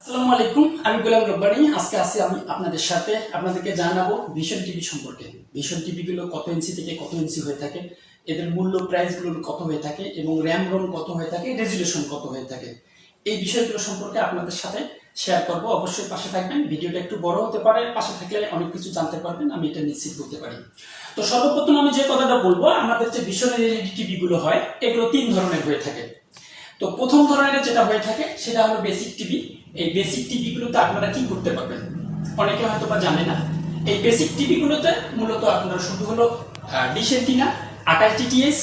আসসালামু আলাইকুম, আমি গোলাম রব্বানী। আজকে আমি আপনাদের সাথে আপনাদেরকে জানাবো ভিশন টিভি সম্পর্কে। ভিশন টিভি গুলো কত ইঞ্চি থেকে কত ইঞ্চি হয়ে থাকে, এদের মূল্য প্রাইস গুলো কত হয়ে থাকে এবং র্যাম রোম কত হয়ে থাকে, রেজুলেশন কত হয়ে থাকে, এই বিষয়গুলো সম্পর্কে আপনাদের সাথে শেয়ার করব। অবশ্যই পাশে থাকবেন। ভিডিওটা একটু বড় হতে পারে, পাশে থাকলে অনেক কিছু জানতে পারবেন, আমি এটা নিশ্চিত বলতে পারি। তো সর্বপ্রথম আমি যে কথাটা বলবো, আমাদের যে ভিশনের এলইডি টিভি গুলো হয় এগুলো তিন ধরনের হয়ে থাকে। তো প্রথম ধরনের যেটা হয়ে থাকে সেটা হলো বেসিক টিভি। এই বেসিক টিভি গুলোতে আপনারা কি করতে পারবেন, অনেকে হয়তো বা জানে না। এই বেসিক টিভি গুলোতে মূলত আপনারা শুধু হলো dish antenna, 28 DTS,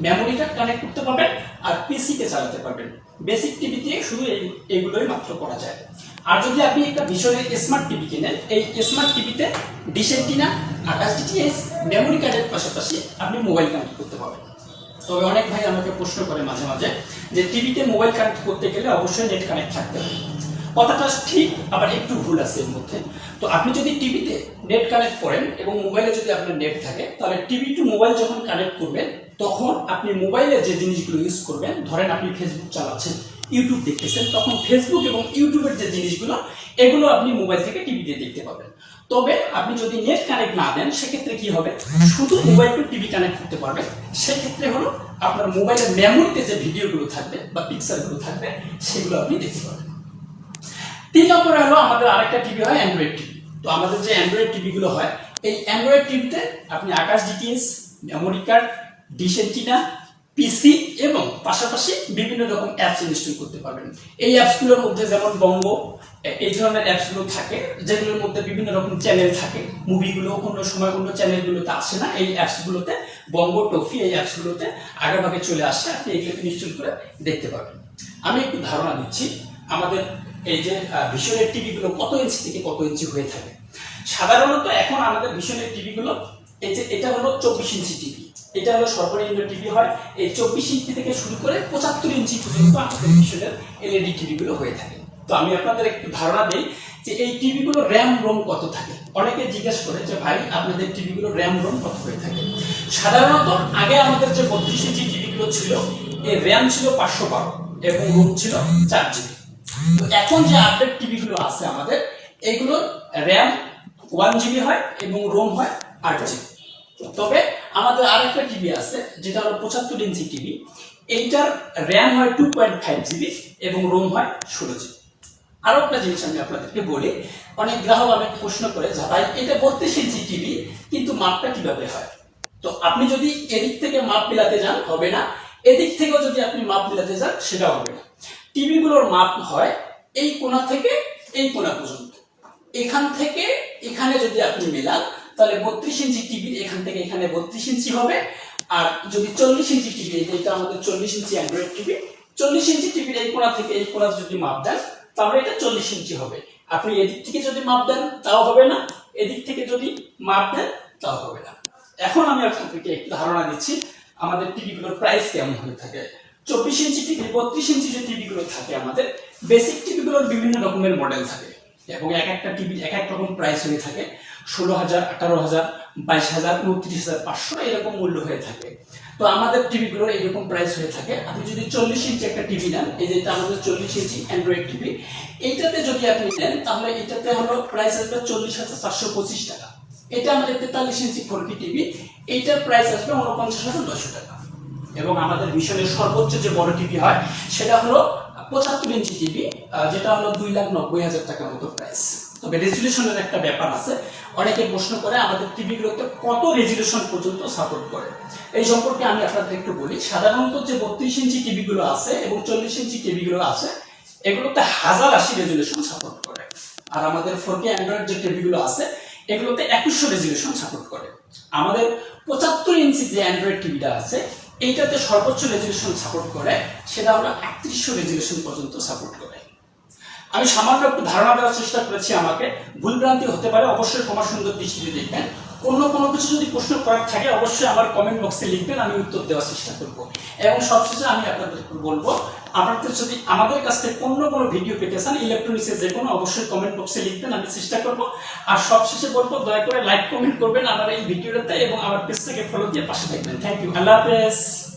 memory card connect করতে পারবেন আর পিসি তে চালাতে পারবেন। বেসিক টিভি দিয়ে শুধু এইগুলোই মাত্র করা যায়। আর যদি আপনি একটা ভিশনের স্মার্ট টিভি কিনেন, এই স্মার্ট টিভিতে ডিশ অ্যান্টিনা, 28 ডিটিএস, মেমোরি কার্ডের পাশাপাশি আপনি মোবাইল কানেক্ট করতে পারবেন। তবে অনেক ভাই আমাকে প্রশ্ন করে মাঝে মাঝে যে টিভিতে মোবাইল কানেক্ট করতে গেলে অবশ্যই নেট কানেক্ট থাকতে হবে। কথাটা ঠিক, আবার একটু ভুল আছে এর মধ্যে। তো আপনি যদি টিভিতে নেট কানেক্ট করেন এবং মোবাইলে যদি আপনার নেট থাকে, তাহলে টিভি টু মোবাইল যখন কানেক্ট করবেন তখন আপনি মোবাইলে যে জিনিসগুলো ইউজ করবেন, ধরেন আপনি ফেসবুক চালাচ্ছেন, ইউটিউব দেখতেছেন, তখন ফেসবুক এবং ইউটিউবের যে জিনিসগুলো এগুলো আপনি মোবাইল থেকে টিভিতে দেখতে পাবেন। তবে আপনি যদি নেট কানেক্ট না দেন, সেক্ষেত্রে কি হবে, শুধু মোবাইল টু টিভি কানেক্ট করতে পারবেন। সেক্ষেত্রে হলো আপনার মোবাইলের মেমোরিতে যে ভিডিওগুলো থাকবে বা পিকচারগুলো থাকবে সেগুলো আপনি দেখতে পাবেন। 3 নম্বরে হলো আমাদের আরেকটা টিভি হয় অ্যান্ড্রয়েড টিভি। তো আমাদের যে অ্যান্ড্রয়েড টিভি গুলো হয়, এই অ্যান্ড্রয়েড টিভিতে আপনি 28 DTS, memory card, dish antenna, PC এবং পাশাপাশি বিভিন্ন রকম অ্যাপস ইনস্টল করতে পারবেন। এই অ্যাপসগুলোর মধ্যে যেমন বঙ্গ, এই ধরনের অ্যাপসগুলো থাকে, যেগুলোর মধ্যে বিভিন্ন রকম চ্যানেল থাকে। মুভিগুলো কোনো সময় কোনো চ্যানেলগুলোতে আসে না, এই অ্যাপসগুলোতে বঙ্গ, টফি, এই অ্যাপসগুলোতে আগেভাগে চলে আসে, আপনি এগুলোকে ইনস্টল করে দেখতে পাবেন। আমি একটু ধারণা দিচ্ছি আমাদের এই যে ভিশনের টিভি গুলো কত ইঞ্চি থেকে কত ইঞ্চি হয়ে থাকে। সাধারণত এখন আমাদের ভিশনের টিভি গুলো, এই যে এটা হলো 24 ইঞ্চি টিভি, এটা হলো সর্বনিম্ন টিভি হয়। এই 24 ইঞ্চি থেকে শুরু করে 75 ইঞ্চি পর্যন্ত আমাদের ভিশনের এলইডি টিভি গুলো হয়ে থাকে। তো আমি আপনাদের একটু ধারণা দেই যে এই টিভি গুলো র্যাম রোম কত থাকে। অনেকে জিজ্ঞেস করে যে ভাই আপনাদের টিভি গুলো র্যাম রোম কত হয়ে থাকে। সাধারণত আগে আমাদের যে 32 ইঞ্চি টিভি গুলো ছিল, এর র্যাম ছিল 512 এবং রোম ছিল 4 জিবি। তো এখন যে আপডেট টিভি গুলো আছে আমাদের, এগুলো র্যাম 1 জিবি হয় এবং রোম হয় 8 জিবি। তবে আমাদের আরেকটা টিভি আছে যেটা হলো 75 ইঞ্চি টিভি, এইটার র্যাম হয় 2.5 জিবি এবং রোম হয় 16 জিবি। আরো একটা জিনিস আমি আপনাদেরকে বলি, অনেক গ্রাহক আমাকে প্রশ্ন করে যে ভাই এটা 32 ইঞ্চি টিভি কিন্তু মাপটা কিভাবে হয়। তো আপনি যদি এদিক থেকে মাপ মিলাতে যান হবে না, এদিক থেকেও যদি আপনি মাপ মিলাতে যান সেটাও হবে না। টিভি গুলোর মাপ হয় এই কোণা থেকে এই কোণা পর্যন্ত। এখান থেকে এখানে যদি আপনি মেলান, তাহলে 32 ইঞ্চি টিভি এখান থেকে এখানে 32 ইঞ্চি হবে। আর যদি 40 ইঞ্চি টিভি, এটা আমাদের 40 ইঞ্চি অ্যান্ড্রয়েড টিভি, 40 ইঞ্চি টিভির এই কোণা থেকে এই কোণা যদি মাপ দেন, তাহলে এটা 40 ইঞ্চি হবে। আপনি এদিক থেকে যদি মাপ দেন তাও হবে না, এদিক থেকে যদি মাপ দেন তাও হবে না। এখন আমি আপনাদেরকে একটু ধারণা দিচ্ছি আমাদের টিভি গুলোর প্রাইস কেমন হয়ে থাকে। 24 ইঞ্চি টিভি, 32 ইঞ্চি যে টিভি গুলো থাকে আমাদের, বেসিক টিভি গুলোর বিভিন্ন রকমের মডেল থাকে এবং এক একটা টিভির এক এক রকম প্রাইস হয়ে থাকে। 16,000, 18,000, 22,000, 29,500 এরকম মূল্য হয়ে থাকে। তো আমাদের টিভি গুলোর এরকম প্রাইস হয়ে থাকে। আপনি যদি 40 ইঞ্চি একটা টিভি নেন, এই যেটা আমাদের 40 ইঞ্চি অ্যান্ড্রয়েড টিভি, এইটাতে যদি আপনি নেন তাহলে এটাতে হলো প্রাইস আসবে 40,425 টাকা। এটা আমাদের 43 ইঞ্চি 4K টিভি, এইটার প্রাইস আসবে 49,900 টাকা। এবং আমাদের ভিশনের সর্বোচ্চ যে বড় টিভি হয় সেটা হলো 75 ইঞ্চি টিভি, যেটা হলো 2,90,000 টাকার মতো প্রাইস। তবে রেজুলেশনের একটা ব্যাপার আছে, অনেকে প্রশ্ন করে আমাদের টিভিগুলোতে কত রেজুলেশন পর্যন্ত সাপোর্ট করে। এই সম্পর্কে আমি আপনাদের একটু বলি। সাধারণত যে 32 ইঞ্চি টিভিগুলো আছে এবং 40 ইঞ্চি টিভিগুলো আছে, এগুলোতে 1080 রেজুলেশন সাপোর্ট করে। আর আমাদের 4K অ্যান্ড্রয়েড যে টিভিগুলো আছে এগুলোতে 2100 রেজুলেশন সাপোর্ট করে। আমাদের 75 ইঞ্চি যে অ্যান্ড্রয়েড টিভিটা আছে এইটাতে সর্বোচ্চ রেজুলেশন সাপোর্ট করে, সেটা হলো 3100 রেজুলেশন পর্যন্ত সাপোর্ট করে। আমি সামান্য একটু ধারণা দেওয়ার চেষ্টা করেছি, আমাকে ভুলভ্রান্তি হতে পারে, অবশ্যই ক্ষমা সুন্দর দৃষ্টিতে দেখবেন। কোনো কিছু যদি প্রশ্ন করার থাকে অবশ্যই আমার কমেন্ট বক্সে লিখবেন, আমি উত্তর দেওয়ার চেষ্টা করব। এবং সবশেষে আমি আপনাদের বলবো, আপনাদের যদি আমাদের কাছ থেকে কোনো ভিডিও পেতে চান ইলেকট্রনিক্সের যে কোনো, অবশ্যই কমেন্ট বক্সে লিখবেন, আমি চেষ্টা করব। আর সবশেষে বলবো দয়া করে লাইক কমেন্ট করবেন আমার এই ভিডিওটাতে এবং আমার পেজটাকে ফলো দিয়ে পাশে থাকবেন। থ্যাংক ইউ, আল্লাহ হাফেজ।